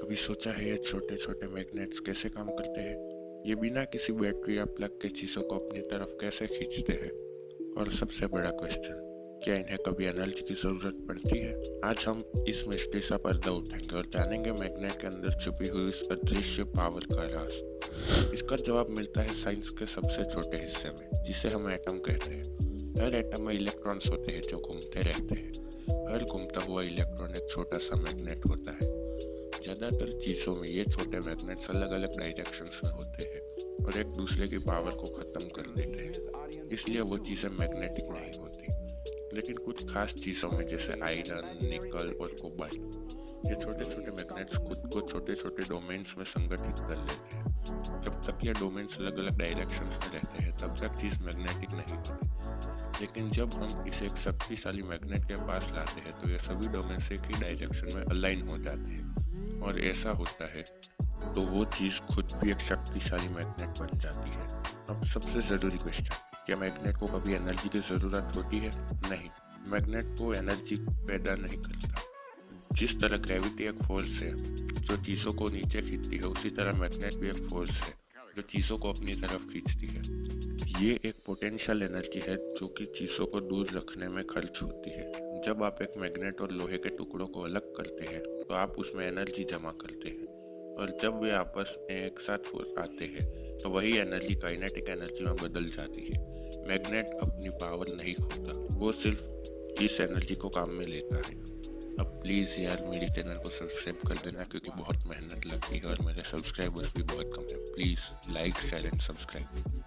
कभी सोचा है ये छोटे छोटे मैग्नेट्स कैसे काम करते हैं? ये बिना किसी बैटरी या प्लग के चीज़ों को अपनी तरफ कैसे खींचते हैं? और सबसे बड़ा क्वेश्चन, क्या इन्हें कभी एनर्जी की ज़रूरत पड़ती है? आज हम इस मिस्ट्री सा पर्दा उठाएंगे और जानेंगे मैग्नेट के अंदर छुपी हुई इस अदृश्य पावर का राज। इसका जवाब मिलता है साइंस के सबसे छोटे हिस्से में, जिसे हम एटम कहते हैं। हर एटम में इलेक्ट्रॉन्स होते हैं जो घूमते रहते हैं। हर घूमता हुआ इलेक्ट्रॉन एक छोटा सा मैग्नेट होता है। ज़्यादातर चीज़ों में ये छोटे मैग्नेट्स अलग अलग डायरेक्शंस में होते हैं और एक दूसरे की पावर को ख़त्म कर देते हैं, इसलिए वो चीज़ें मैग्नेटिक नहीं होती। लेकिन कुछ खास चीज़ों में जैसे आयरन, निकल और कोबाल्ट, ये छोटे छोटे मैग्नेट्स खुद को छोटे छोटे डोमेन्स में संगठित कर लेते हैं। जब तक ये डोमेन्स अलग अलग डायरेक्शंस में रहते हैं तब तक चीज़ मैग्नेटिक नहीं होती। लेकिन जब हम इसे एक शक्तिशाली मैग्नेट के पास लाते हैं तो ये सभी डोमेन्स एक ही डायरेक्शन में अलाइन हो जाते हैं। और ऐसा होता है तो वो चीज़ खुद भी एक शक्तिशाली मैग्नेट बन जाती है। अब सबसे ज़रूरी क्वेश्चन, क्या मैग्नेट को कभी एनर्जी की ज़रूरत होती है? नहीं, मैग्नेट को एनर्जी पैदा नहीं करता। जिस तरह ग्रेविटी एक फोर्स है जो चीज़ों को नीचे खींचती है, उसी तरह मैग्नेट भी एक फोर्स है जो चीज़ों को अपनी तरफ खींचती है। ये एक पोटेंशियल एनर्जी है जो कि चीज़ों को दूर रखने में खर्च होती है। जब आप एक मैग्नेट और लोहे के टुकड़ों को अलग करते हैं तो आप उसमें एनर्जी जमा करते हैं, और जब वे आपस में एक साथ आते हैं तो वही एनर्जी काइनेटिक एनर्जी में बदल जाती है। मैग्नेट अपनी पावर नहीं खोता, वो सिर्फ इस एनर्जी को काम में लेता है। अब प्लीज़ यार मेरे चैनल को सब्सक्राइब कर देना, क्योंकि बहुत मेहनत लगती है और मेरे सब्सक्राइबर्स भी बहुत कम है। Please like, share and subscribe.